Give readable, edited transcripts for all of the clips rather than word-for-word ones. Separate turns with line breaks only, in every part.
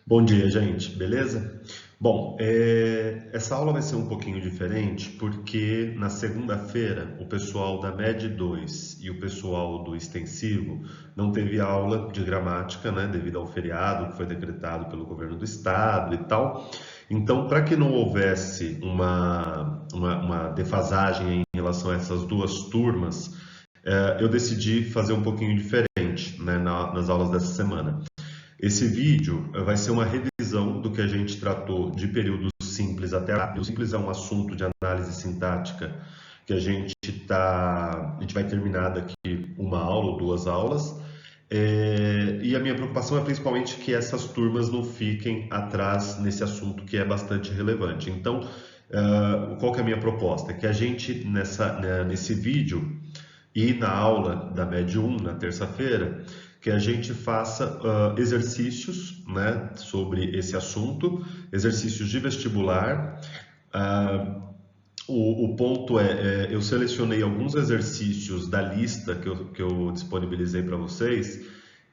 Bom dia, gente, beleza? Bom, essa aula vai ser um pouquinho diferente porque na segunda-feira o pessoal da MED 2 e o pessoal do extensivo não teve aula de gramática, né, devido ao feriado que foi decretado pelo governo do estado e tal. Então, para que não houvesse uma defasagem em relação a essas duas turmas, eu decidi fazer um pouquinho diferente, né, nas aulas dessa semana. Esse vídeo vai ser uma revisão do que a gente tratou de período simples até rápido. O simples é um assunto de análise sintática que a gente vai terminar daqui uma aula ou duas aulas. E a minha preocupação é principalmente que essas turmas não fiquem atrás nesse assunto que é bastante relevante. Então, qual que é a minha proposta? É que a gente, nesse vídeo e na aula da MED 1, na terça-feira, que a gente faça exercícios, né, sobre esse assunto, exercícios de vestibular. Uh, o ponto eu selecionei alguns exercícios da lista que eu disponibilizei para vocês,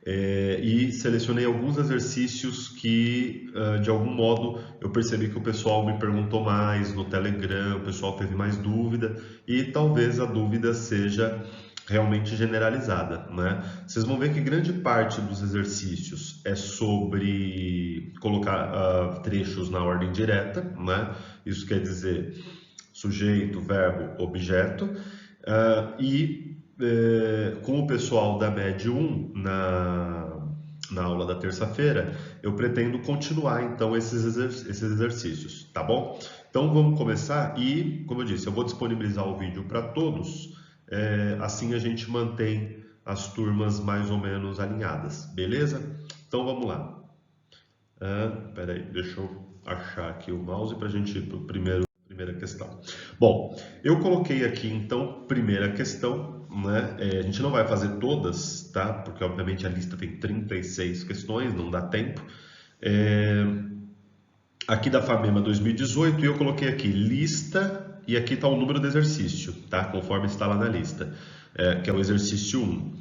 e selecionei alguns exercícios que, de algum modo, eu percebi que o pessoal me perguntou mais no Telegram, o pessoal teve mais dúvida, e talvez a dúvida seja realmente generalizada, né? Vocês vão ver que grande parte dos exercícios é sobre colocar trechos na ordem direta, né? Isso quer dizer sujeito, verbo, objeto, com o pessoal da MED 1 na aula da terça-feira, eu pretendo continuar então esses exercícios, tá bom? Então vamos começar e, como eu disse, eu vou disponibilizar o vídeo para todos, assim a gente mantém as turmas mais ou menos alinhadas, beleza? Então vamos lá. Peraí, deixa eu achar aqui o mouse para a gente ir para a primeira questão. Bom, eu coloquei aqui então primeira questão, né? A gente não vai fazer todas, tá? Porque obviamente a lista tem 36 questões, não dá tempo. Aqui da FAMEMA 2018 e eu coloquei aqui lista e aqui está o número do exercício, tá? Conforme está lá na lista, que é o exercício 1.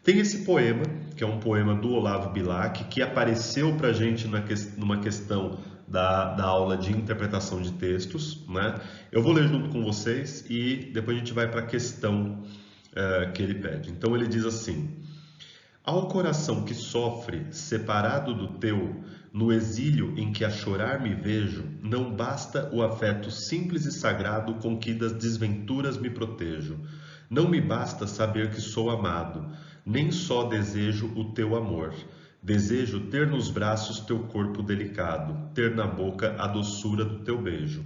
Tem esse poema, que é um poema do Olavo Bilac, que apareceu para a gente numa questão da aula de interpretação de textos, né? Eu vou ler junto com vocês e depois a gente vai para a questão que ele pede. Então ele diz assim: ao coração que sofre, separado do teu, no exílio em que a chorar me vejo, não basta o afeto simples e sagrado com que das desventuras me protejo. Não me basta saber que sou amado, nem só desejo o teu amor. Desejo ter nos braços teu corpo delicado, ter na boca a doçura do teu beijo.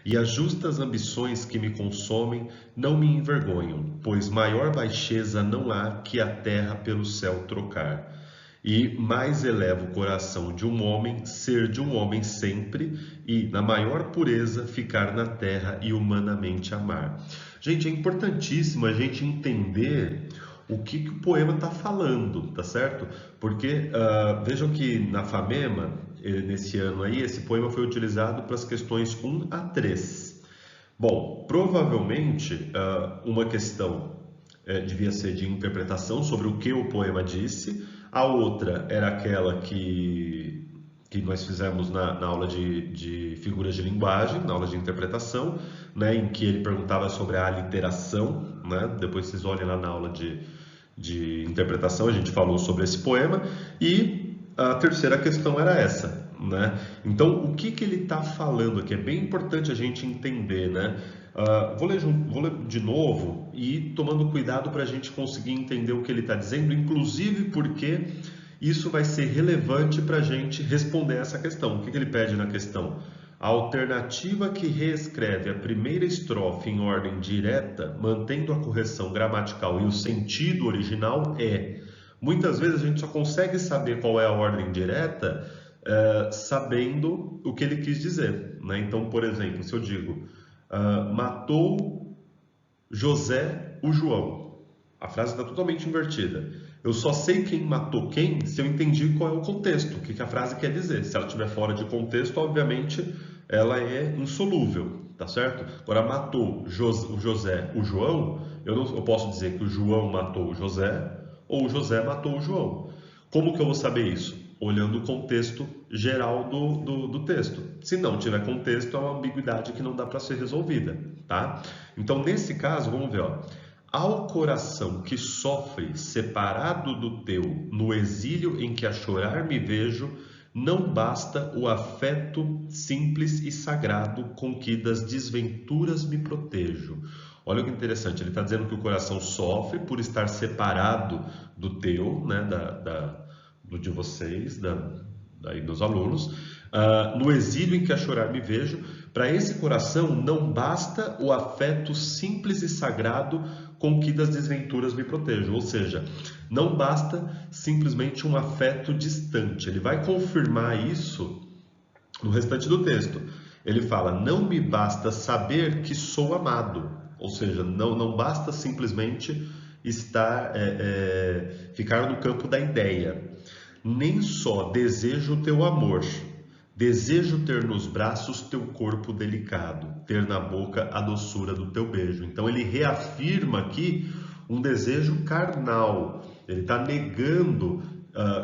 E as justas ambições que me consomem não me envergonham, pois maior baixeza não há que a terra pelo céu trocar. E mais eleva o coração de um homem ser de um homem sempre, e, na maior pureza, ficar na terra e humanamente amar. Gente, é importantíssimo a gente entender o que o poema está falando, tá certo? Porque vejam que na FAMEMA, nesse ano aí, esse poema foi utilizado para as questões 1 a 3. Bom, provavelmente uma questão devia ser de interpretação sobre o que o poema disse, a outra era aquela que nós fizemos na aula de figuras de linguagem, na aula de interpretação, né, em que ele perguntava sobre a aliteração, né? Depois vocês olhem lá na aula de interpretação, a gente falou sobre esse poema, e a terceira questão era essa, né? Então, o que ele está falando aqui? É bem importante a gente entender, né? Vou ler de novo e tomando cuidado para a gente conseguir entender o que ele está dizendo, inclusive porque isso vai ser relevante para a gente responder essa questão. O que ele pede na questão? A alternativa que reescreve a primeira estrofe em ordem direta, mantendo a correção gramatical e o sentido original é. Muitas vezes a gente só consegue saber qual é a ordem direta sabendo o que ele quis dizer, né? Então, por exemplo, se eu digo matou José o João, a frase está totalmente invertida. Eu só sei quem matou quem se eu entendi qual é o contexto, o que a frase quer dizer. Se ela estiver fora de contexto, obviamente ela é insolúvel, tá certo? Agora, matou o José o João, eu posso dizer que o João matou o José ou o José matou o João. Como que eu vou saber isso? olhando o contexto geral do texto. Se não tiver contexto, é uma ambiguidade que não dá para ser resolvida, tá? Então, nesse caso, vamos ver, ó. Ao coração que sofre separado do teu, no exílio em que a chorar me vejo, não basta o afeto simples e sagrado com que das desventuras me protejo. Olha que interessante, ele está dizendo que o coração sofre por estar separado do teu, né, do de vocês, daí dos alunos, no exílio em que a chorar me vejo. Para esse coração não basta o afeto simples e sagrado com que das desventuras me protejo, ou seja, não basta simplesmente um afeto distante. Ele vai confirmar isso no restante do texto. Ele fala, não me basta saber que sou amado, ou seja, não basta simplesmente ficar no campo da ideia. Nem só desejo o teu amor, desejo ter nos braços teu corpo delicado, ter na boca a doçura do teu beijo. Então ele reafirma aqui um desejo carnal. Ele está negando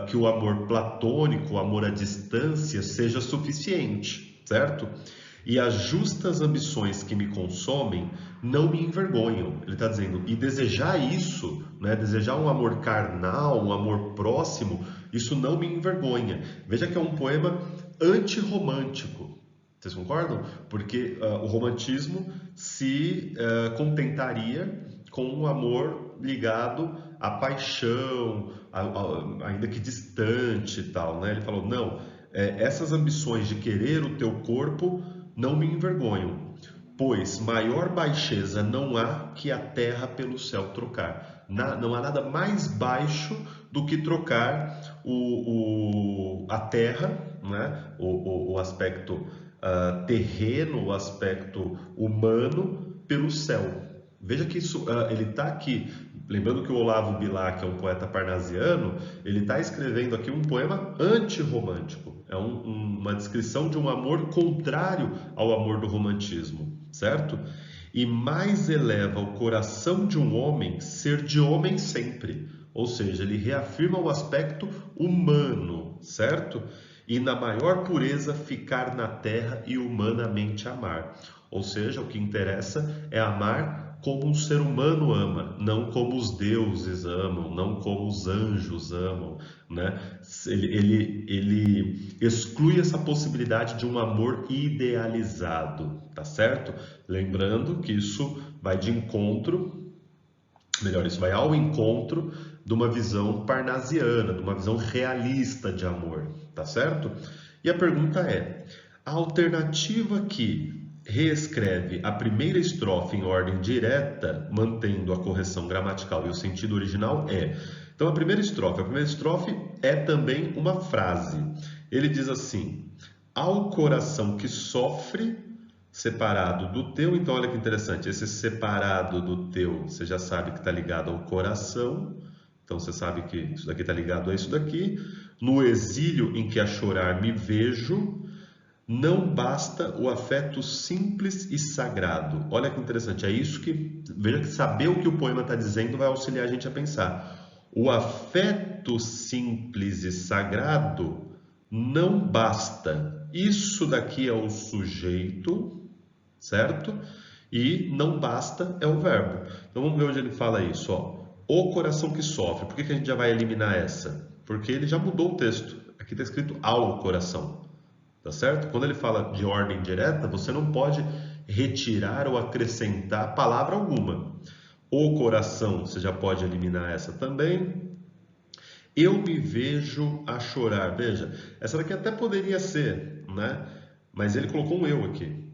que o amor platônico, o amor à distância, seja suficiente, certo? E as justas ambições que me consomem não me envergonham. Ele está dizendo, e desejar isso, né, desejar um amor carnal, um amor próximo, isso não me envergonha. Veja que é um poema antirromântico. Vocês concordam? Porque o romantismo se contentaria com um amor ligado à paixão, ainda que distante e tal, né? Ele falou, não, essas ambições de querer o teu corpo não me envergonham, pois maior baixeza não há que a terra pelo céu trocar. Não há nada mais baixo do que trocar a terra, né? o aspecto terreno, o aspecto humano, pelo céu. Veja que isso, ele está aqui, lembrando que o Olavo Bilac é um poeta parnasiano, ele está escrevendo aqui um poema antirromântico. É uma descrição de um amor contrário ao amor do romantismo, certo? E mais eleva o coração de um homem ser de homem sempre. Ou seja, ele reafirma o aspecto humano, certo? E na maior pureza ficar na terra e humanamente amar. Ou seja, o que interessa é amar como um ser humano ama, não como os deuses amam, não como os anjos amam, né? Ele exclui essa possibilidade de um amor idealizado, tá certo? Lembrando que isso vai de encontro, melhor, isso vai ao encontro de uma visão parnasiana, de uma visão realista de amor, tá certo? E a pergunta é, a alternativa que reescreve a primeira estrofe em ordem direta, mantendo a correção gramatical e o sentido original Então a primeira estrofe é também uma frase. Ele diz assim, ao coração que sofre separado do teu, então olha que interessante, esse separado do teu, você já sabe que está ligado ao coração, então você sabe que isso daqui está ligado a isso daqui, no exílio em que a chorar me vejo, não basta o afeto simples e sagrado. Olha que interessante, é isso que... Veja que saber o que o poema está dizendo vai auxiliar a gente a pensar. O afeto simples e sagrado não basta. Isso daqui é o sujeito, certo? E não basta é o verbo. Então vamos ver onde ele fala isso. Ó. O coração que sofre. Por que a gente já vai eliminar essa? Porque ele já mudou o texto. Aqui está escrito ao coração. Tá certo? Quando ele fala de ordem direta, você não pode retirar ou acrescentar palavra alguma. O coração, você já pode eliminar essa também. Eu me vejo a chorar. Veja, essa daqui até poderia ser, né? Mas ele colocou um eu aqui.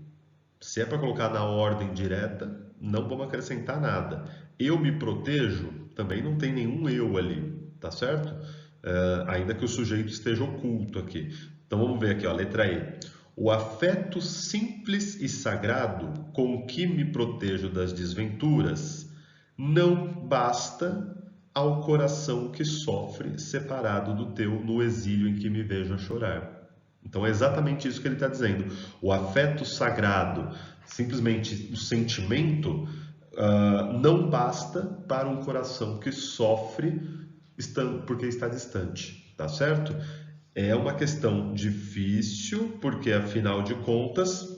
Se é para colocar na ordem direta, não vamos acrescentar nada. Eu me protejo, também não tem nenhum eu ali, tá certo? Ainda que o sujeito esteja oculto aqui. Então vamos ver aqui, ó, letra E. O afeto simples e sagrado com que me protejo das desventuras não basta ao coração que sofre separado do teu no exílio em que me vejo a chorar. Então é exatamente isso que ele está dizendo. O afeto sagrado, simplesmente o sentimento, não basta para um coração que sofre porque está distante, tá certo? É uma questão difícil, porque afinal de contas,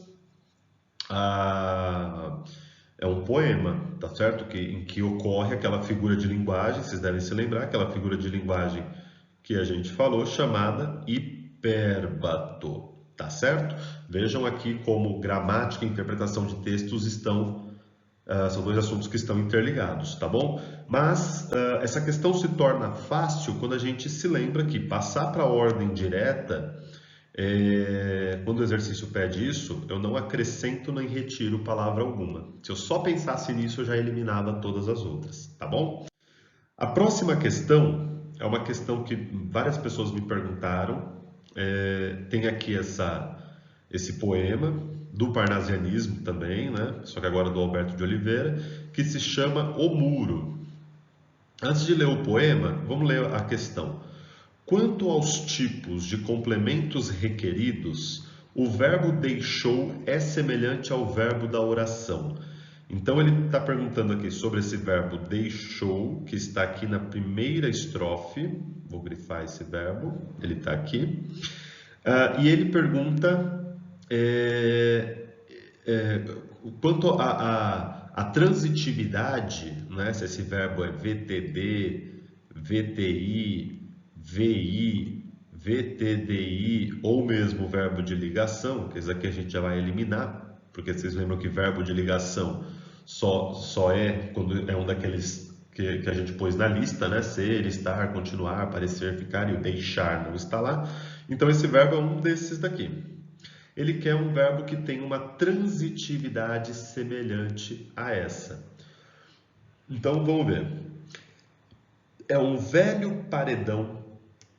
é um poema, tá certo? Em que ocorre aquela figura de linguagem, vocês devem se lembrar, aquela figura de linguagem que a gente falou, chamada hipérbato, tá certo? Vejam aqui como gramática e interpretação de textos são dois assuntos que estão interligados, tá bom? Mas essa questão se torna fácil quando a gente se lembra que passar para a ordem direta, quando o exercício pede isso, eu não acrescento nem retiro palavra alguma. Se eu só pensasse nisso, eu já eliminava todas as outras, tá bom? A próxima questão é uma questão que várias pessoas me perguntaram. Tem aqui esse poema do parnasianismo também, né? Só que agora do Alberto de Oliveira, que se chama O Muro. Antes de ler o poema, vamos ler a questão. Quanto aos tipos de complementos requeridos, o verbo deixou é semelhante ao verbo da oração. Então ele está perguntando aqui sobre esse verbo deixou, que está aqui na primeira estrofe. Vou grifar esse verbo, ele está aqui. E ele pergunta quanto à transitividade, né? Se esse verbo é VTD, VTI, VI, VTDI ou mesmo o verbo de ligação, que esse aqui a gente já vai eliminar, porque vocês lembram que verbo de ligação só é quando é um daqueles que a gente pôs na lista, né? Ser, estar, continuar, parecer, ficar, e o deixar não está lá. Então esse verbo é um desses daqui. Ele quer um verbo que tem uma transitividade semelhante a essa. Então vamos ver. É um velho paredão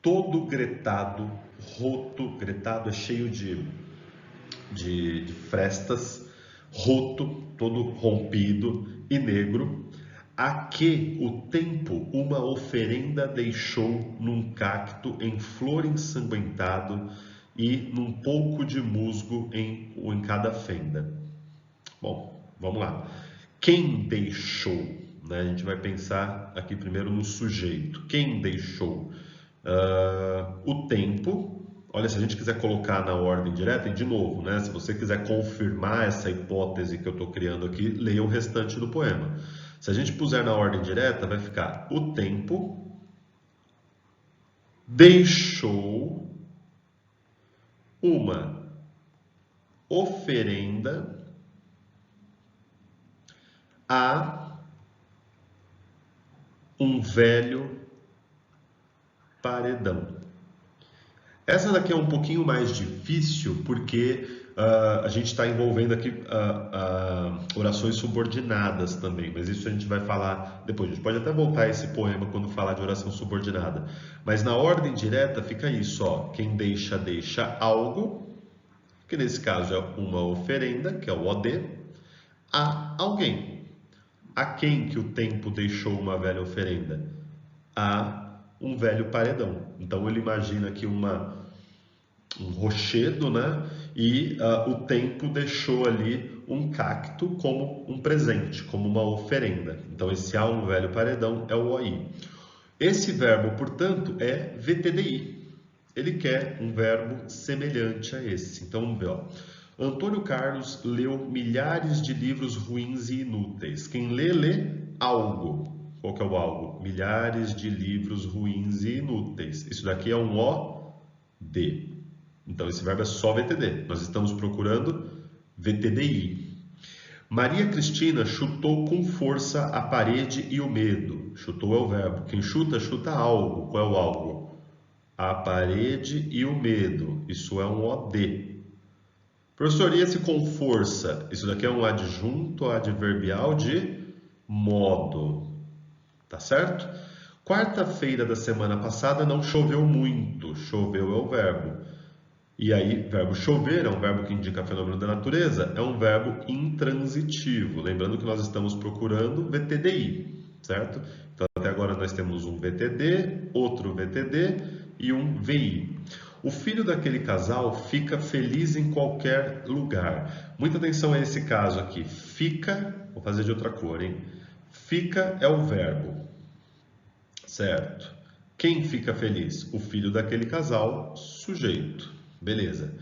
todo gretado, roto. Gretado é cheio de frestas, roto, todo rompido e negro, a que o tempo uma oferenda deixou num cacto em flor ensanguentado e num pouco de musgo em cada fenda. Bom, vamos lá. Quem deixou? Né? A gente vai pensar aqui primeiro no sujeito. Quem deixou? O tempo. Olha, se a gente quiser colocar na ordem direta, e de novo, né? Se você quiser confirmar essa hipótese que eu estou criando aqui, leia o restante do poema. Se a gente puser na ordem direta, vai ficar o tempo deixou uma oferenda a um velho paredão. Essa daqui é um pouquinho mais difícil porque a gente está envolvendo aqui orações subordinadas também, mas isso a gente vai falar depois. A gente pode até voltar a esse poema quando falar de oração subordinada. Mas na ordem direta fica isso, ó. Quem deixa, deixa algo, que nesse caso é uma oferenda, que é o OD, a alguém. A quem que o tempo deixou uma velha oferenda? A um velho paredão. Então ele imagina aqui um rochedo, né? E o tempo deixou ali um cacto como um presente, como uma oferenda. Então esse a um velho paredão é o OI. Esse verbo, portanto, é VTDI. Ele quer um verbo semelhante a esse. Então vamos ver, ó. Antônio Carlos leu milhares de livros ruins e inúteis. Quem lê, lê algo. Qual que é o algo? Milhares de livros ruins e inúteis. Isso daqui é um OD. Então esse verbo é só VTD. Nós estamos procurando VTDI. Maria Cristina chutou com força a parede e o medo. Chutou é o verbo. Quem chuta, chuta algo. Qual é o algo? A parede e o medo. Isso é um OD. Professor, e esse com força? Isso daqui é um adjunto adverbial de modo. Tá certo? Quarta-feira da semana passada não choveu muito. Choveu é o verbo. E aí, verbo chover é um verbo que indica fenômeno da natureza, é um verbo intransitivo. Lembrando que nós estamos procurando VTDI, certo? Então, até agora nós temos um VTD, outro VTD e um VI. O filho daquele casal fica feliz em qualquer lugar. Muita atenção a esse caso aqui. Fica, vou fazer de outra cor, hein? Fica é o verbo, certo? Quem fica feliz? O filho daquele casal, sujeito. Beleza.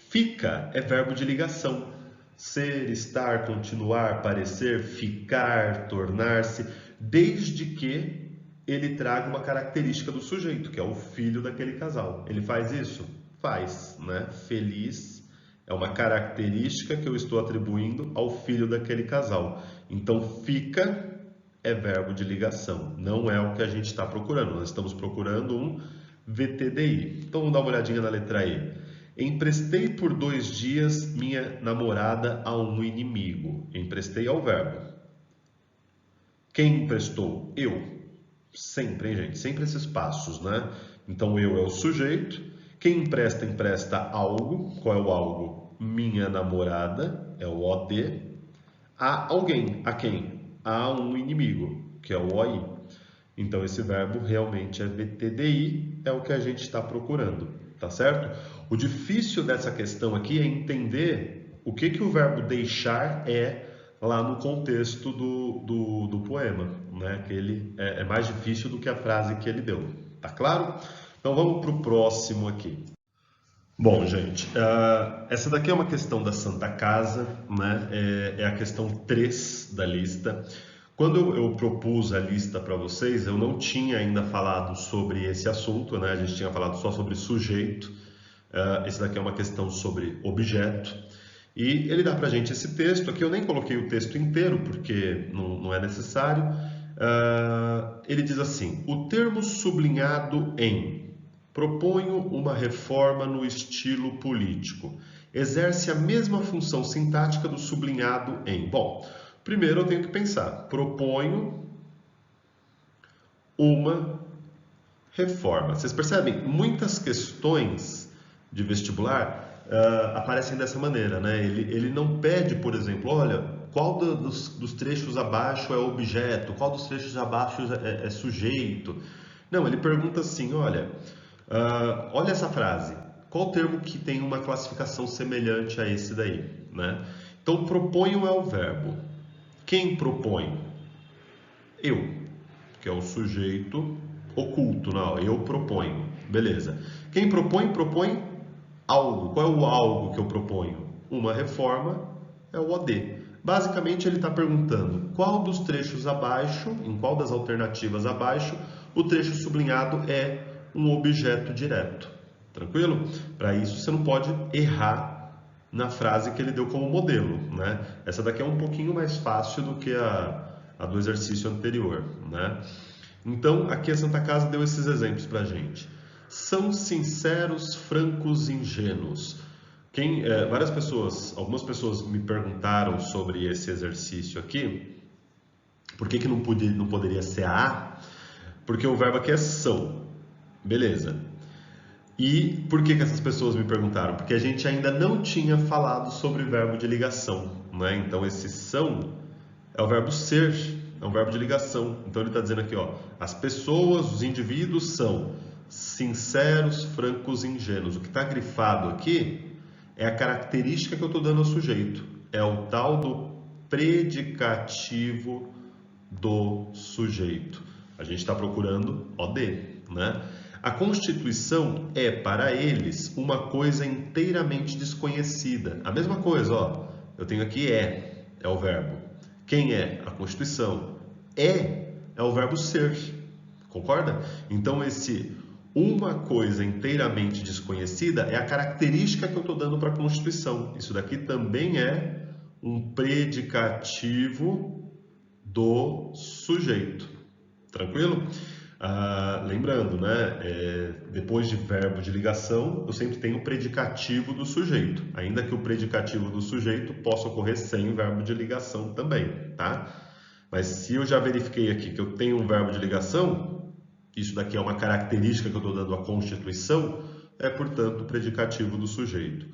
Fica é verbo de ligação. Ser, estar, continuar, parecer, ficar, tornar-se, desde que ele traga uma característica do sujeito, que é o filho daquele casal. Ele faz isso? Faz, né? Feliz é uma característica que eu estou atribuindo ao filho daquele casal. Então, fica é verbo de ligação, não é o que a gente está procurando. Nós estamos procurando um VTDI. Então, vamos dar uma olhadinha na letra E. Emprestei por 2 dias minha namorada a um inimigo. Emprestei ao verbo. Quem emprestou? Eu. Sempre, hein, gente? Sempre esses passos, né? Então, eu é o sujeito. Quem empresta, empresta algo. Qual é o algo? Minha namorada, é o OD. A alguém. A quem? A um inimigo, que é o OI. Então, esse verbo realmente é VTDI, é o que a gente está procurando, tá certo? O difícil dessa questão aqui é entender o que o verbo deixar é lá no contexto do poema, né? Que ele é mais difícil do que a frase que ele deu, tá claro? Então, vamos para o próximo aqui. Bom, gente, essa daqui é uma questão da Santa Casa, né? É a questão 3 da lista. Quando eu propus a lista para vocês, eu não tinha ainda falado sobre esse assunto, né? A gente tinha falado só sobre sujeito. Esse daqui é uma questão sobre objeto. E ele dá para a gente esse texto. Aqui eu nem coloquei o texto inteiro, porque não é necessário. Ele diz assim: o termo sublinhado em proponho uma reforma no estilo político. Exerce a mesma função sintática do sublinhado em. Bom, primeiro eu tenho que pensar. Proponho uma reforma. Vocês percebem? Muitas questões de vestibular aparecem dessa maneira, né? Ele não pede, por exemplo, olha, qual dos trechos abaixo é objeto, qual dos trechos abaixo é sujeito. Não, ele pergunta assim, olha... olha essa frase. Qual termo que tem uma classificação semelhante a esse daí, né? Então, proponho é o verbo. Quem propõe? Eu, que é o sujeito oculto. Não, eu proponho. Beleza. Quem propõe, propõe algo. Qual é o algo que eu proponho? Uma reforma é o OD. Basicamente, ele está perguntando qual dos trechos abaixo, em qual das alternativas abaixo, o trecho sublinhado é um objeto direto. Tranquilo? Para isso você não pode errar na frase que ele deu como modelo, né? Essa daqui é um pouquinho mais fácil do que a do exercício anterior, né? Então, aqui a Santa Casa deu esses exemplos para a gente. São sinceros, francos, ingênuos. Algumas pessoas me perguntaram sobre esse exercício aqui. Por que não poderia ser a? Porque o verbo aqui é são. Beleza. E por que essas pessoas me perguntaram? Porque a gente ainda não tinha falado sobre verbo de ligação, né? Então esse são é o verbo ser, é um verbo de ligação. Então ele está dizendo aqui, ó, as pessoas, os indivíduos são sinceros, francos, ingênuos. O que está grifado aqui é a característica que eu estou dando ao sujeito. É o tal do predicativo do sujeito. A gente está procurando OD, né? A Constituição é, para eles, uma coisa inteiramente desconhecida. A mesma coisa, ó. Eu tenho aqui é o verbo. Quem é? A Constituição. É o verbo ser. Concorda? Então, esse uma coisa inteiramente desconhecida é a característica que eu estou dando para a Constituição. Isso daqui também é um predicativo do sujeito. Tranquilo? Lembrando, né? Depois de verbo de ligação, eu sempre tenho o predicativo do sujeito. Ainda que o predicativo do sujeito possa ocorrer sem verbo de ligação também, tá? Mas se eu já verifiquei aqui que eu tenho um verbo de ligação, isso daqui é uma característica que eu estou dando à Constituição, é, portanto, o predicativo do sujeito.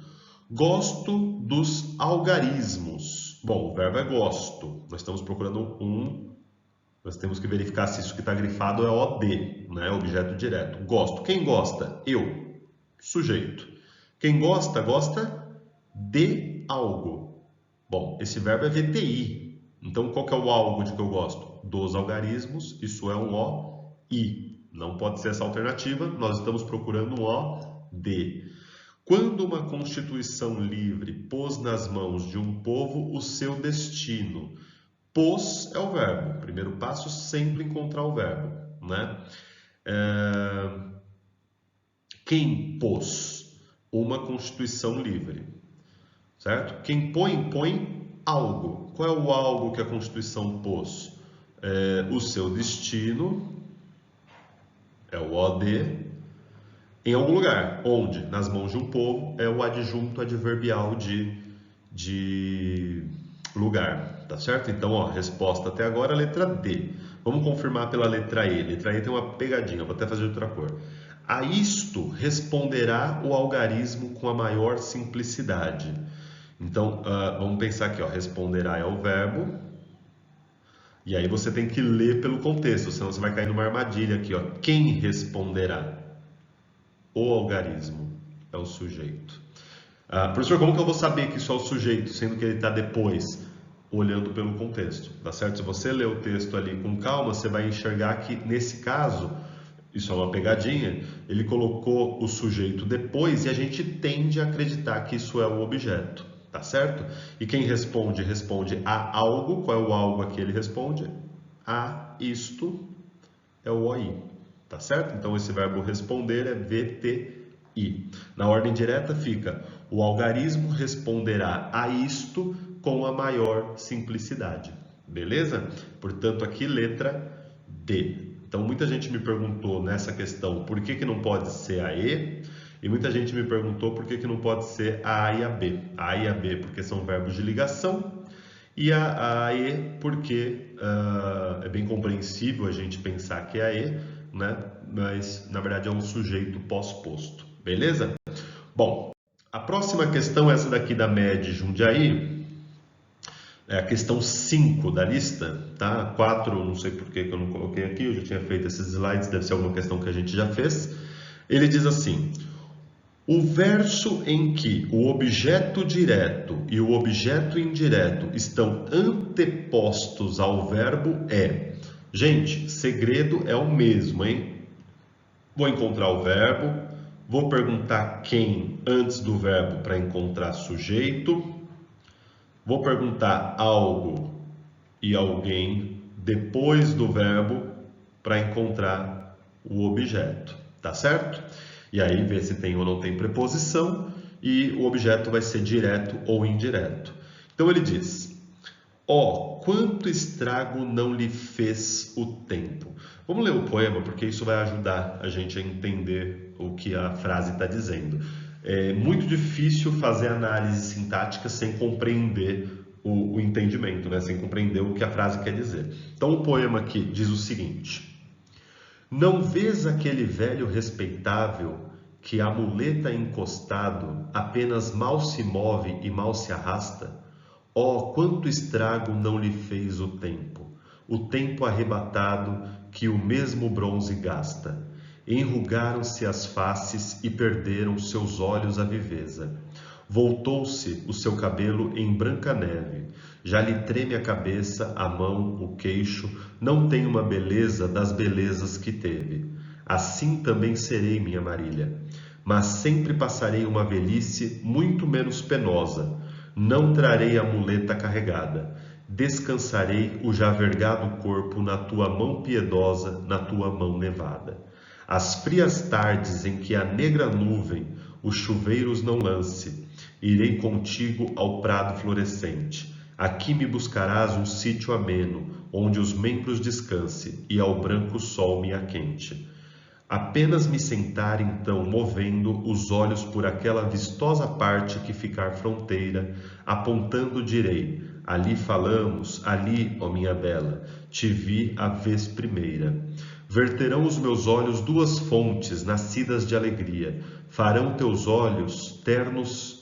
Gosto dos algarismos. Bom, o verbo é gosto. Nós estamos procurando nós temos que verificar se isso que está grifado é OD, né? Objeto direto. Gosto. Quem gosta? Eu. Sujeito. Quem gosta, gosta de algo. Bom, esse verbo é VTI. Então, qual que é o algo de que eu gosto? Dos algarismos. Isso é um OI. Não pode ser essa alternativa, nós estamos procurando um OD. Quando uma constituição livre pôs nas mãos de um povo o seu destino. Pôs é o verbo. Primeiro passo, sempre encontrar o verbo, né? Quem pôs uma constituição livre, certo? Quem põe algo. Qual é o algo que a Constituição pôs? O seu destino, é o OD, em algum lugar. Onde? Nas mãos de um povo, é o adjunto adverbial de lugar, tá certo? Então, ó, resposta até agora, letra D. Vamos confirmar pela letra E. Letra E tem uma pegadinha, vou até fazer de outra cor. A isto responderá o algarismo com a maior simplicidade. Então, vamos pensar aqui, ó, responderá é o verbo. E aí você tem que ler pelo contexto, senão você vai cair numa armadilha aqui, ó. Quem responderá? O algarismo é o sujeito. Professor, como que eu vou saber que isso é o sujeito, sendo que ele está depois? Olhando pelo contexto, tá certo? Se você ler o texto ali com calma, você vai enxergar que, nesse caso, isso é uma pegadinha, ele colocou o sujeito depois e a gente tende a acreditar que isso é o objeto, tá certo? E quem responde a algo. Qual é o algo a que ele responde? A isto é o OI, tá certo? Então esse verbo responder é VTI. Na ordem direta fica: o algarismo responderá a isto com a maior simplicidade. Beleza? Portanto, aqui letra D. Então, muita gente me perguntou nessa questão por que não pode ser a E, e muita gente me perguntou por que não pode ser a A e a B. A e a B porque são verbos de ligação, e a E porque é bem compreensível a gente pensar que é a E, né? Mas na verdade é um sujeito pós-posto. Beleza? Bom, a próxima questão é essa daqui da MED Jundiaí. É a questão 5 da lista, tá? 4, não sei por que eu não coloquei aqui, eu já tinha feito esses slides, deve ser alguma questão que a gente já fez. Ele diz assim: o verso em que o objeto direto e o objeto indireto estão antepostos ao verbo é... Gente, segredo é o mesmo, hein? Vou encontrar o verbo, vou perguntar quem antes do verbo para encontrar sujeito, vou perguntar algo e alguém depois do verbo para encontrar o objeto, tá certo? E aí ver se tem ou não tem preposição e o objeto vai ser direto ou indireto. Então ele diz: ó, quanto estrago não lhe fez o tempo. Vamos ler o poema porque isso vai ajudar a gente a entender o que a frase está dizendo. É muito difícil fazer análise sintática sem compreender o entendimento, né? Sem compreender o que a frase quer dizer. Então o poema aqui diz o seguinte: não vês aquele velho respeitável que a muleta encostado apenas mal se move e mal se arrasta? Oh, quanto estrago não lhe fez o tempo arrebatado que o mesmo bronze gasta. Enrugaram-se as faces e perderam seus olhos a viveza. Voltou-se o seu cabelo em branca neve, já lhe treme a cabeça, a mão, o queixo, não tem uma beleza das belezas que teve. Assim também serei, minha Marília, mas sempre passarei uma velhice muito menos penosa. Não trarei a muleta carregada, descansarei o já vergado corpo na tua mão piedosa, na tua mão nevada. As frias tardes em que a negra nuvem os chuveiros não lance, irei contigo ao prado florescente. Aqui me buscarás um sítio ameno, onde os membros descanse e ao branco sol me aquente. Apenas me sentar então, movendo os olhos por aquela vistosa parte que ficar fronteira, apontando direi: ali falamos, ali, ó minha bela, te vi a vez primeira. Verterão os meus olhos duas fontes nascidas de alegria, farão teus olhos ternos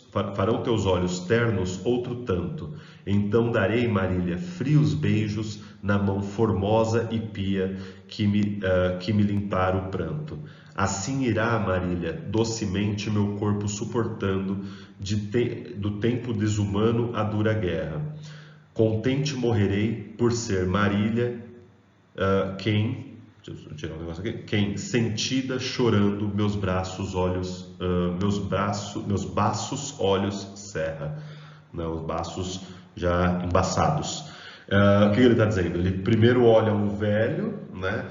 outro tanto. Então darei, Marília, frios beijos na mão formosa e pia que me limpar o pranto. Assim irá, Marília, docemente meu corpo suportando do tempo desumano a dura guerra. Contente morrerei por ser Marília quem Deixa eu tirar um negócio aqui. Quem? Sentida, chorando, meus braços, olhos, meus baços, olhos, serra. Né? Os baços já embaçados. O que ele está dizendo? Ele primeiro olha o velho, né?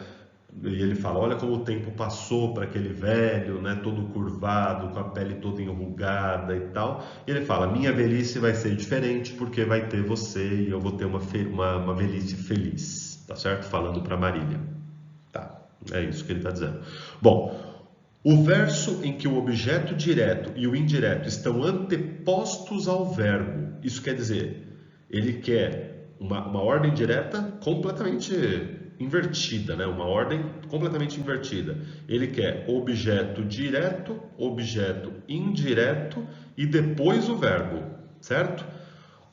E ele fala, olha como o tempo passou para aquele velho, né? Todo curvado, com a pele toda enrugada e tal. E ele fala, minha velhice vai ser diferente porque vai ter você e eu vou ter uma velhice feliz. Tá certo? Falando para Marília. Tá, é isso que ele está dizendo. Bom, o verso em que o objeto direto e o indireto estão antepostos ao verbo, isso quer dizer, ele quer uma ordem direta completamente invertida, né? Uma ordem completamente invertida. Ele quer objeto direto, objeto indireto e depois o verbo, certo?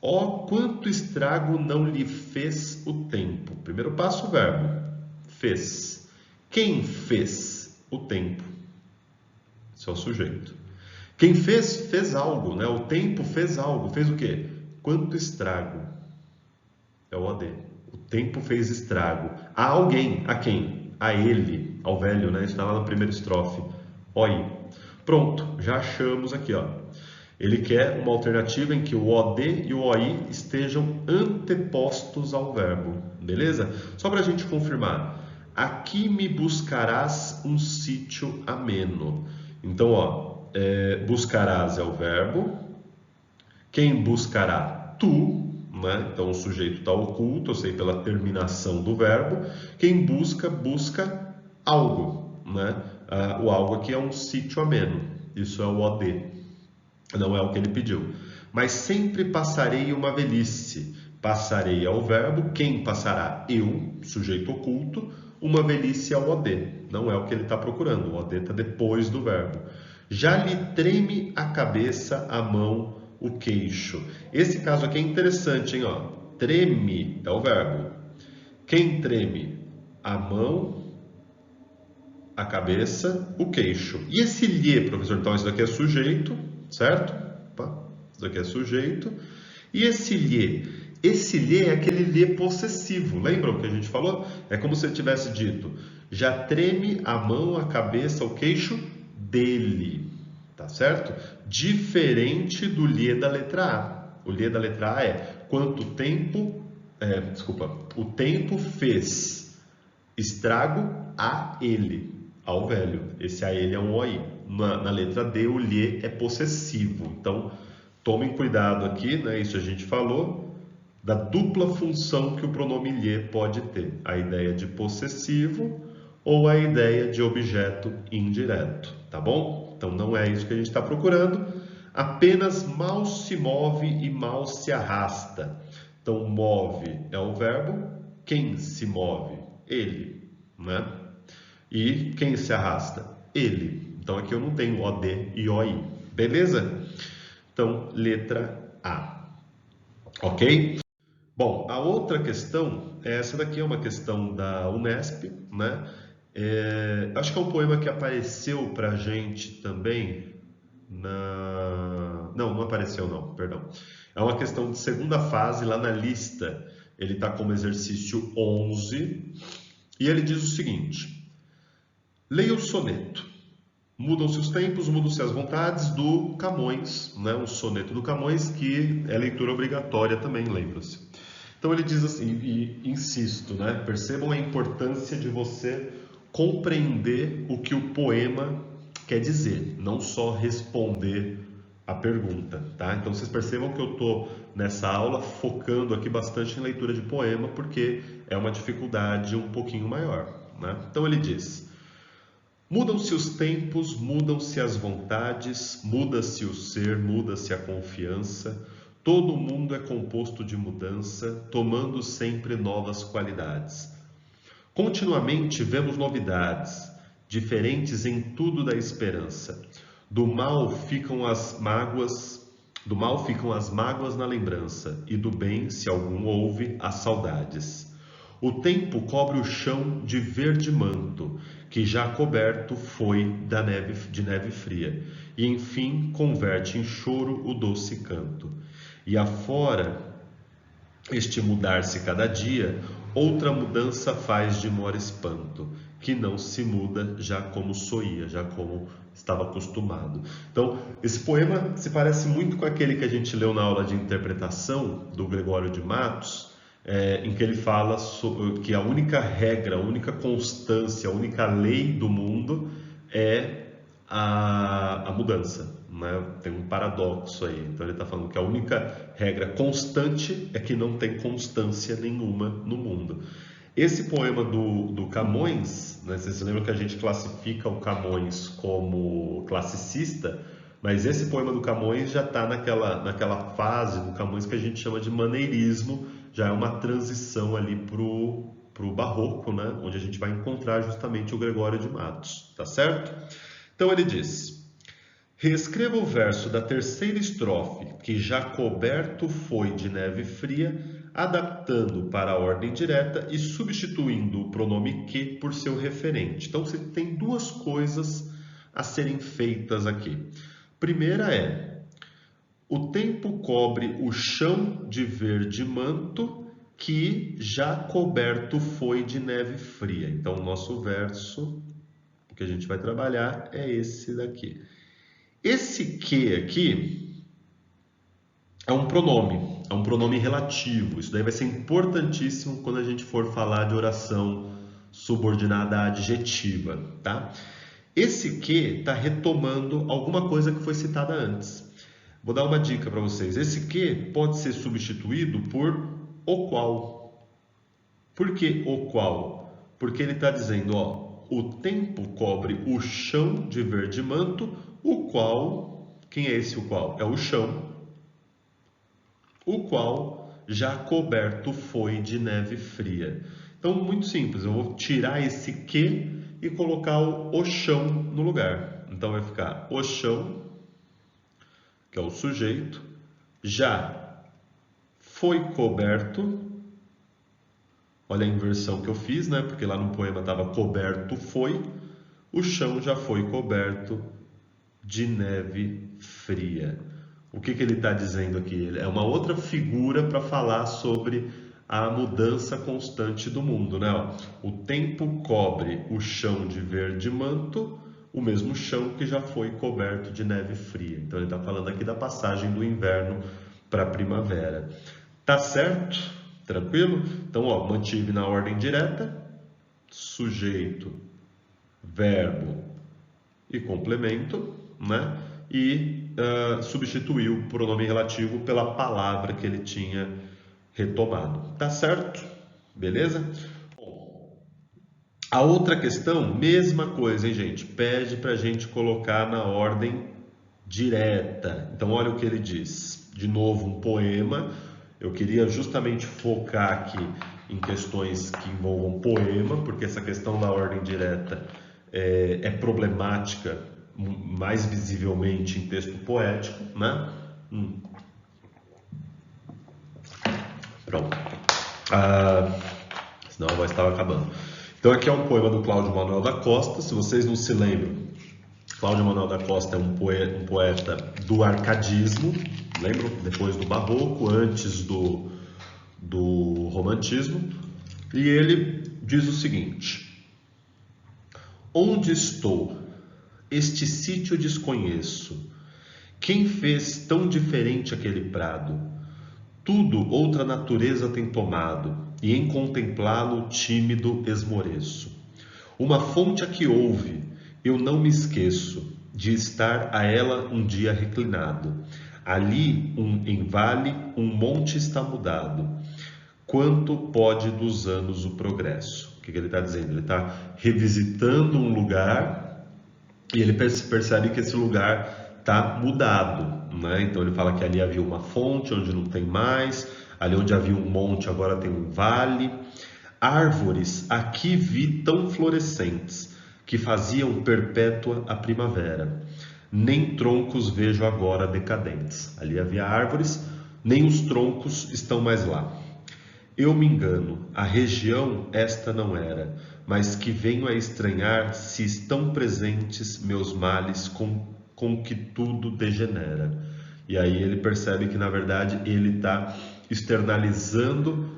Ó, quanto estrago não lhe fez o tempo. Primeiro passo, o verbo. Fez. Quem fez o tempo? Esse é o sujeito. Quem fez, fez algo, né? O tempo fez algo. Fez o quê? Quanto estrago? É o OD. O tempo fez estrago. A alguém. A quem? A ele. Ao velho, né? Está lá na primeira estrofe. OI. Pronto. Já achamos aqui, ó. Ele quer uma alternativa em que o OD e o OI estejam antepostos ao verbo. Beleza? Só para a gente confirmar. Aqui me buscarás um sítio ameno. Então, ó, buscarás é o verbo. Quem buscará? Tu. Né? Então, o sujeito está oculto, eu sei pela terminação do verbo. Quem busca, busca algo. Né? O algo aqui é um sítio ameno. Isso é o OD. Não é o que ele pediu. Mas sempre passarei uma velhice. Passarei ao verbo. Quem passará? Eu, sujeito oculto. Uma velhice ao OD. Não é o que ele está procurando. O OD está depois do verbo. Já lhe treme a cabeça, a mão, o queixo. Esse caso aqui é interessante, hein? Ó. Treme é o verbo. Quem treme? A mão, a cabeça, o queixo. E esse lhe, professor? Então, isso daqui é sujeito, certo? Opa, isso daqui é sujeito. E esse lhe? Esse lhe é aquele lhe possessivo. Lembram o que a gente falou? É como se ele tivesse dito, já treme a mão, a cabeça, o queixo dele. Tá certo? Diferente do lhe da letra A. O lhe da letra A é quanto tempo... o tempo fez estrago a ele, ao velho. Esse a ele é um OI. Na letra D, o lhe é possessivo. Então, tomem cuidado aqui, né? Isso a gente falou, da dupla função que o pronome lhe pode ter. A ideia de possessivo ou a ideia de objeto indireto, tá bom? Então, não é isso que a gente está procurando. Apenas mal se move e mal se arrasta. Então, move é o verbo. Quem se move? Ele, né? E quem se arrasta? Ele. Então, aqui eu não tenho OD e OI. Beleza? Então, letra A. Ok? Bom, a outra questão, essa daqui é uma questão da Unesp, né? Acho que é um poema que apareceu para a gente também Não, não apareceu não, perdão. É uma questão de segunda fase, lá na lista, ele está como exercício 11, e ele diz o seguinte, leia o soneto. Mudam-se os tempos, mudam-se as vontades do Camões, né? O soneto do Camões, que é leitura obrigatória também, lembra-se. Então ele diz assim, e insisto, né? Percebam a importância de você compreender o que o poema quer dizer, não só responder a pergunta, tá? Então vocês percebam que eu estou nessa aula focando aqui bastante em leitura de poema, porque é uma dificuldade um pouquinho maior, né? Então ele diz... Mudam-se os tempos, mudam-se as vontades, muda-se o ser, muda-se a confiança. Todo mundo é composto de mudança, tomando sempre novas qualidades. Continuamente vemos novidades, diferentes em tudo da esperança. Do mal ficam as mágoas na lembrança, e do bem, se algum houve, as saudades. O tempo cobre o chão de verde manto, que já coberto foi de neve fria, e enfim converte em choro o doce canto. E afora este mudar-se cada dia, outra mudança faz de maior espanto. que não se muda, já como soía, já como estava acostumado. Então, esse poema se parece muito com aquele que a gente leu na aula de interpretação do Gregório de Matos, em que ele fala que a única regra, a única constância, a única lei do mundo é a mudança. Né? Tem um paradoxo aí. Então ele está falando que a única regra constante é que não tem constância nenhuma no mundo. Esse poema do Camões, né, vocês se lembram que a gente classifica o Camões como classicista, mas esse poema do Camões já está naquela fase do Camões que a gente chama de maneirismo, já é uma transição ali para o barroco, né, onde a gente vai encontrar justamente o Gregório de Matos, tá certo? Então ele diz: reescreva o verso da terceira estrofe, que já coberto foi de neve fria, adaptando para a ordem direta e substituindo o pronome que por seu referente. Então, você tem duas coisas a serem feitas aqui. Primeira é: o tempo cobre o chão de verde manto, que já coberto foi de neve fria. Então, o nosso verso que a gente vai trabalhar é esse daqui. Esse que aqui é um pronome relativo. Isso daí vai ser importantíssimo quando a gente for falar de oração subordinada adjetiva, tá? Esse que está retomando alguma coisa que foi citada antes. Vou dar uma dica para vocês. Esse que pode ser substituído por o qual. Por que o qual? Porque ele está dizendo, ó, o tempo cobre o chão de verde manto, o qual, quem é esse o qual? É o chão, o qual já coberto foi de neve fria. Então, muito simples, eu vou tirar esse que e colocar o chão no lugar. Então, vai ficar o chão, que é o sujeito, já foi coberto. Olha a inversão que eu fiz, né? Porque lá no poema estava coberto foi, o chão já foi coberto de neve fria. O que ele está dizendo aqui? É uma outra figura para falar sobre a mudança constante do mundo, né? O tempo cobre o chão de verde manto, o mesmo chão que já foi coberto de neve fria. Então ele está falando aqui da passagem do inverno para a primavera. Tá certo? Tranquilo? Então, ó, mantive na ordem direta, sujeito, verbo e complemento, né? E substituiu o pronome relativo pela palavra que ele tinha retomado. Tá certo? Beleza? Bom, a outra questão, mesma coisa, hein, gente? Pede para a gente colocar na ordem direta. Então, olha o que ele diz. De novo, um poema. Eu queria justamente focar aqui em questões que envolvam poema, porque essa questão da ordem direta é problemática mais visivelmente em texto poético, né? Pronto. Senão a voz estava acabando. Então aqui é um poema do Cláudio Manuel da Costa. Se vocês não se lembram, Cláudio Manuel da Costa é um poeta do arcadismo, lembram? Depois do barroco, antes do romantismo. E ele diz o seguinte: onde estou? Este sítio desconheço. Quem fez tão diferente aquele prado? Tudo outra natureza tem tomado, e em contemplá-lo tímido esmoreço. Uma fonte a que houve, eu não me esqueço de estar a ela um dia reclinado. Ali, em vale, um monte está mudado. Quanto pode dos anos o progresso? O que ele está dizendo? Ele está revisitando um lugar e ele percebe que esse lugar está mudado, né? Então ele fala que ali havia uma fonte, onde não tem mais. Ali onde havia um monte, agora tem um vale. Árvores aqui vi tão florescentes, que faziam perpétua a primavera. Nem troncos vejo agora decadentes. Ali havia árvores, nem os troncos estão mais lá. Eu me engano, a região esta não era, mas que venho a estranhar se estão presentes meus males com que tudo degenera. E aí ele percebe que na verdade ele está externalizando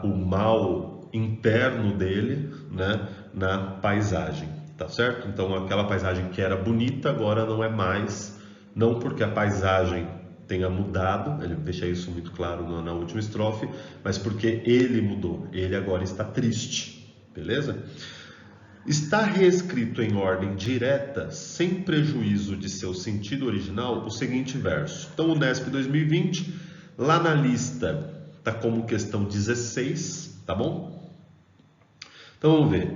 o mal interno dele, né, na paisagem, tá certo? Então aquela paisagem que era bonita agora não é mais, não porque a paisagem tenha mudado, ele deixa isso muito claro na última estrofe, mas porque ele mudou, ele agora está triste, beleza? Está reescrito em ordem direta, sem prejuízo de seu sentido original, o seguinte verso. Então, o Nesp 2020, lá na lista, está como questão 16, tá bom? Então, vamos ver.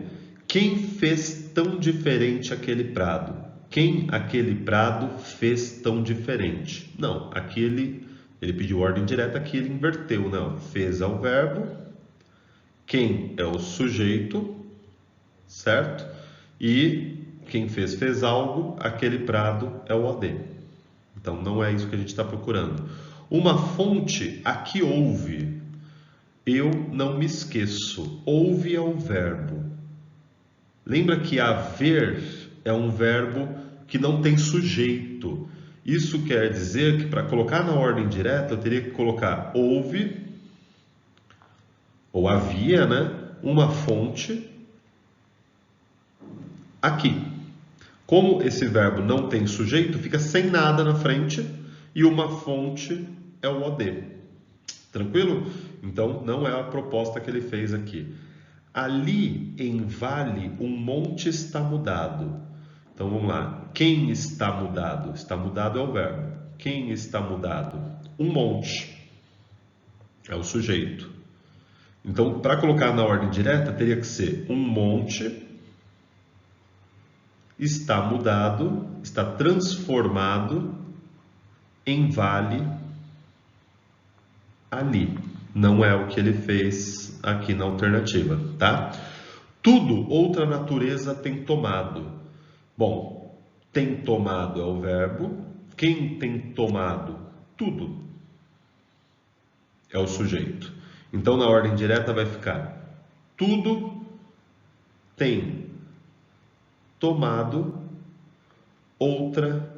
Quem fez tão diferente aquele prado? Quem aquele prado fez tão diferente? Não, aqui ele pediu ordem direta, aqui ele inverteu, não. Fez é o verbo, quem é o sujeito, certo? E quem fez algo, aquele prado é o OD. Então não é isso que a gente está procurando. Uma fonte, aqui houve. Eu não me esqueço. Houve é o verbo. Lembra que haver é um verbo que não tem sujeito. Isso quer dizer que para colocar na ordem direta eu teria que colocar houve ou havia, né? Uma fonte aqui. Como esse verbo não tem sujeito, fica sem nada na frente e uma fonte é o OD. Tranquilo? Então, não é a proposta que ele fez aqui. Ali em Vale, um monte está mudado. Então, vamos lá. Quem está mudado? Está mudado é o verbo. Quem está mudado? Um monte. É o sujeito. Então, para colocar na ordem direta, teria que ser um monte está mudado, está transformado em vale ali. Não é o que ele fez aqui na alternativa, tá? Tudo, outra natureza tem tomado. Bom, tem tomado é o verbo. Quem tem tomado? Tudo é o sujeito. Então, na ordem direta vai ficar tudo tem tomado outra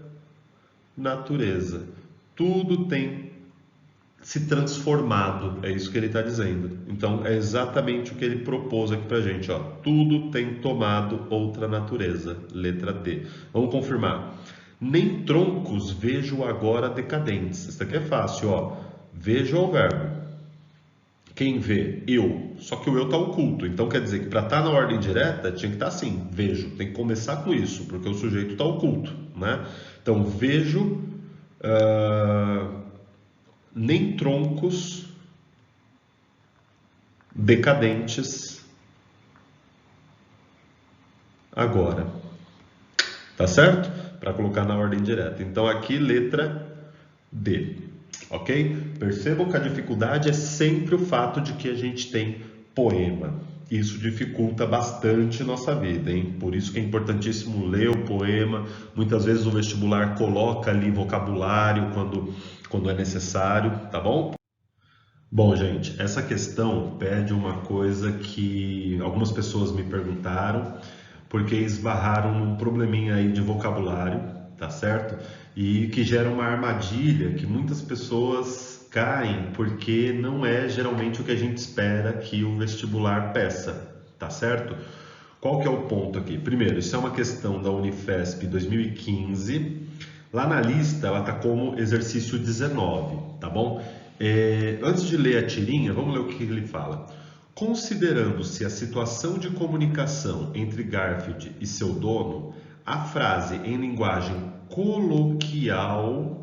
natureza. Tudo tem se transformado, é isso que ele está dizendo. Então, é exatamente o que ele propôs aqui para a gente. Ó. Tudo tem tomado outra natureza, letra D. Vamos confirmar. Nem troncos vejo agora decadentes. Isso aqui é fácil. Ó. Vejo é o verbo. Quem vê? Eu. Só que o eu está oculto. Então quer dizer que para estar na ordem direta tinha que estar assim. Vejo. Tem que começar com isso, porque o sujeito está oculto. Né? Então vejo nem troncos decadentes agora. Tá certo? Para colocar na ordem direta. Então aqui letra D. Ok? Percebam que a dificuldade é sempre o fato de que a gente tem poema. Isso dificulta bastante nossa vida, hein? Por isso que é importantíssimo ler o poema. Muitas vezes o vestibular coloca ali vocabulário quando é necessário, tá bom? Bom, gente, essa questão pede uma coisa que algumas pessoas me perguntaram, porque esbarraram num probleminha aí de vocabulário, tá certo? E que gera uma armadilha que muitas pessoas caem porque não é geralmente o que a gente espera que o vestibular peça, tá certo? Qual que é o ponto aqui? Primeiro, isso é uma questão da Unifesp 2015. Lá na lista ela está como exercício 19, tá bom? Antes de ler a tirinha, vamos ler o que ele fala. Considerando-se a situação de comunicação entre Garfield e seu dono, a frase em linguagem coloquial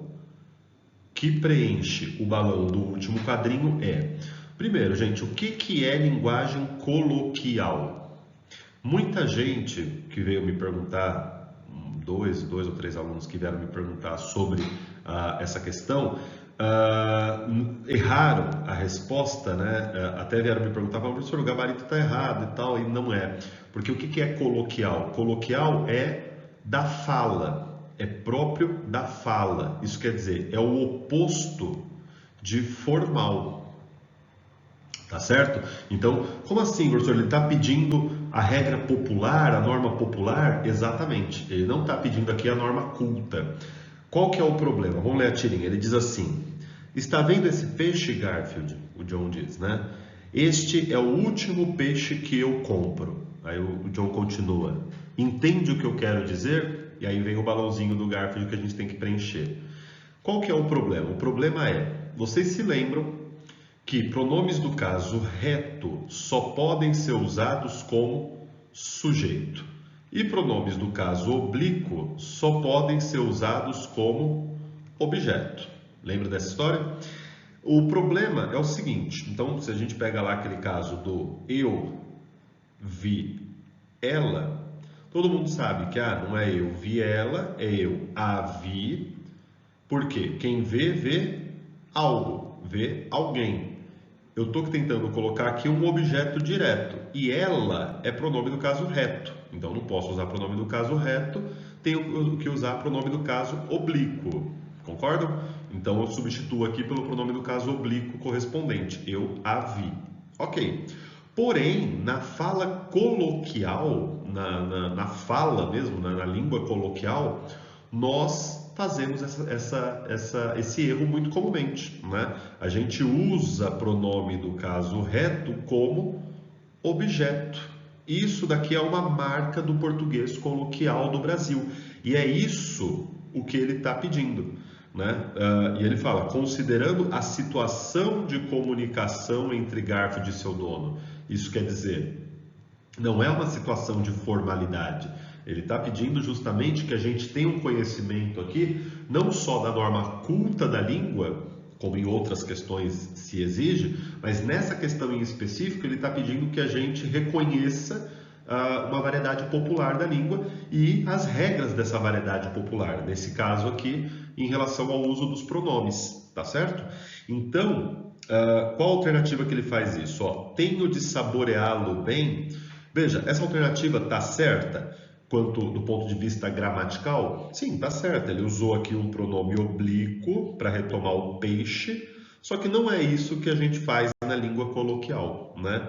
que preenche o balão do último quadrinho é... Primeiro, gente, o que é linguagem coloquial? Muita gente que veio me perguntar, dois ou três alunos que vieram me perguntar sobre essa questão, erraram a resposta, né? Até vieram me perguntar, professor, o gabarito está errado e tal, e não é. Porque o que é coloquial? Coloquial é da fala, é próprio da fala. Isso quer dizer, é o oposto de formal. Tá certo? Então, como assim, professor? Ele está pedindo a regra popular, a norma popular? Exatamente. Ele não está pedindo aqui a norma culta. Qual que é o problema? Vamos ler a tirinha. Ele diz assim: está vendo esse peixe, Garfield? O John diz, né? Este é o último peixe que eu compro. Aí o John continua. Entende o que eu quero dizer? E aí vem o balãozinho do Garfield que a gente tem que preencher. Qual que é o problema? O problema é, vocês se lembram que pronomes do caso reto só podem ser usados como sujeito. E pronomes do caso oblíquo só podem ser usados como objeto. Lembra dessa história? O problema é o seguinte, então se a gente pega lá aquele caso do eu vi ela, todo mundo sabe que não é eu vi ela, é eu a vi, porque quem vê, vê algo, vê alguém. Eu estou tentando colocar aqui um objeto direto, e ela é pronome do caso reto, então não posso usar pronome do caso reto, tenho que usar pronome do caso oblíquo, concordam? Então eu substituo aqui pelo pronome do caso oblíquo correspondente, eu a vi. Ok. Porém, na fala coloquial, na fala mesmo, na língua coloquial, nós fazemos esse erro muito comumente, né? A gente usa pronome do caso reto como objeto. Isso daqui é uma marca do português coloquial do Brasil. E é isso o que ele está pedindo, né? E ele fala, considerando a situação de comunicação entre Garfield e seu dono. Isso quer dizer, não é uma situação de formalidade. Ele está pedindo justamente que a gente tenha um conhecimento aqui, não só da norma culta da língua, como em outras questões se exige, mas nessa questão em específico ele está pedindo que a gente reconheça uma variedade popular da língua e as regras dessa variedade popular, nesse caso aqui, em relação ao uso dos pronomes, tá certo? Então, qual a alternativa que ele faz isso? Ó, tenho de saboreá-lo bem. Veja, essa alternativa está certa quanto do ponto de vista gramatical? Sim, está certa. Ele usou aqui um pronome oblíquo para retomar o peixe, só que não é isso que a gente faz na língua coloquial, né?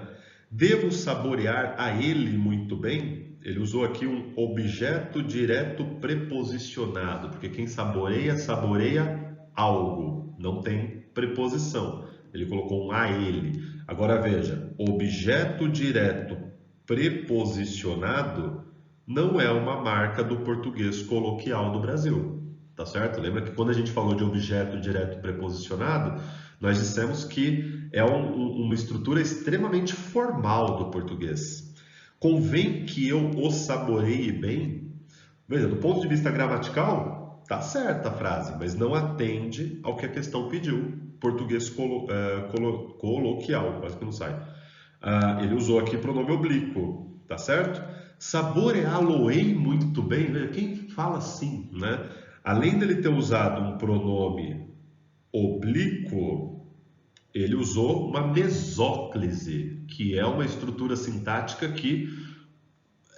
Devo saborear a ele muito bem? Ele usou aqui um objeto direto preposicionado, porque quem saboreia, saboreia algo, não tem preposição. Ele colocou um a ele. Agora veja, objeto direto preposicionado não é uma marca do português coloquial do Brasil, tá certo? Lembra que quando a gente falou de objeto direto preposicionado, nós dissemos que é uma estrutura extremamente formal do português. Convém que eu o saboreie bem? Veja, do ponto de vista gramatical, tá certa a frase, mas não atende ao que a questão pediu. Português coloquial, quase que não sai. Ele usou aqui pronome oblíquo, tá certo? Saboreá-lo-ei muito bem, veja, quem fala assim, né? Além dele ter usado um pronome oblíquo, ele usou uma mesóclise, que é uma estrutura sintática que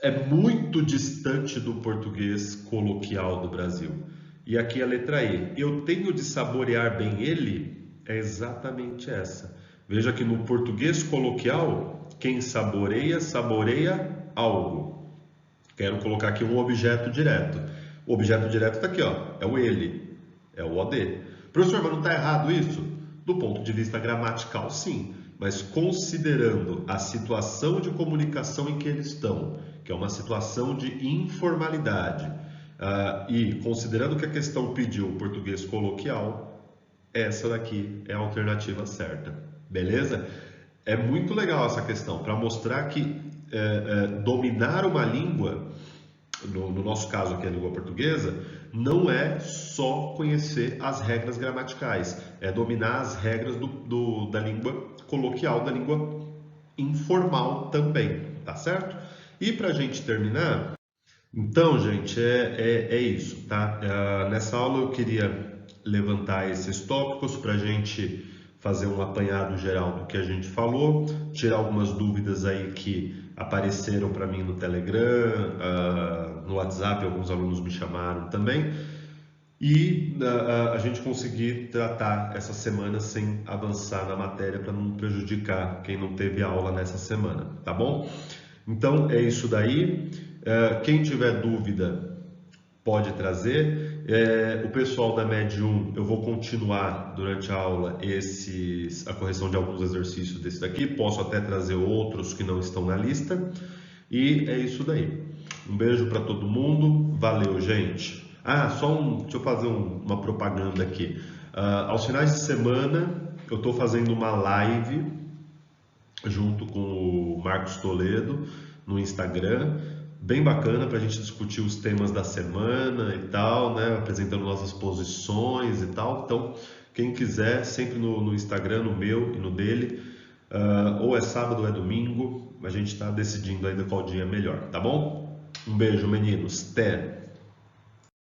é muito distante do português coloquial do Brasil. E aqui a letra E. Eu tenho de saborear bem ele, é exatamente essa. Veja que no português coloquial, quem saboreia, saboreia algo. Quero colocar aqui um objeto direto. O objeto direto está aqui, ó, é o ele, é o OD. Professor, mas não está errado isso? Do ponto de vista gramatical, sim. Mas considerando a situação de comunicação em que eles estão, que é uma situação de informalidade, e considerando que a questão pediu o português coloquial, essa daqui é a alternativa certa. Beleza? É muito legal essa questão, para mostrar que dominar uma língua, no nosso caso aqui a língua portuguesa, não é só conhecer as regras gramaticais, é dominar as regras da língua coloquial, da língua informal também, tá certo? E para a gente terminar, então, gente, é isso, tá? Nessa aula eu queria levantar esses tópicos para a gente fazer um apanhado geral do que a gente falou, tirar algumas dúvidas aí que apareceram para mim no Telegram, no WhatsApp, alguns alunos me chamaram também, e a gente conseguir tratar essa semana sem avançar na matéria para não prejudicar quem não teve aula nessa semana, tá bom? Então é isso daí. Quem tiver dúvida pode trazer. O pessoal da Med 1, eu vou continuar durante a aula a correção de alguns exercícios desse daqui. Posso até trazer outros que não estão na lista. E é isso daí. Um beijo para todo mundo. Valeu, gente. Deixa eu fazer uma propaganda aqui. Aos finais de semana, eu estou fazendo uma live junto com o Marcos Toledo no Instagram, bem bacana para a gente discutir os temas da semana e tal, né? Apresentando nossas posições e tal. Então, quem quiser, sempre no Instagram, no meu e no dele, ou é sábado ou é domingo, a gente está decidindo ainda qual dia é melhor, tá bom? Um beijo, meninos. Até!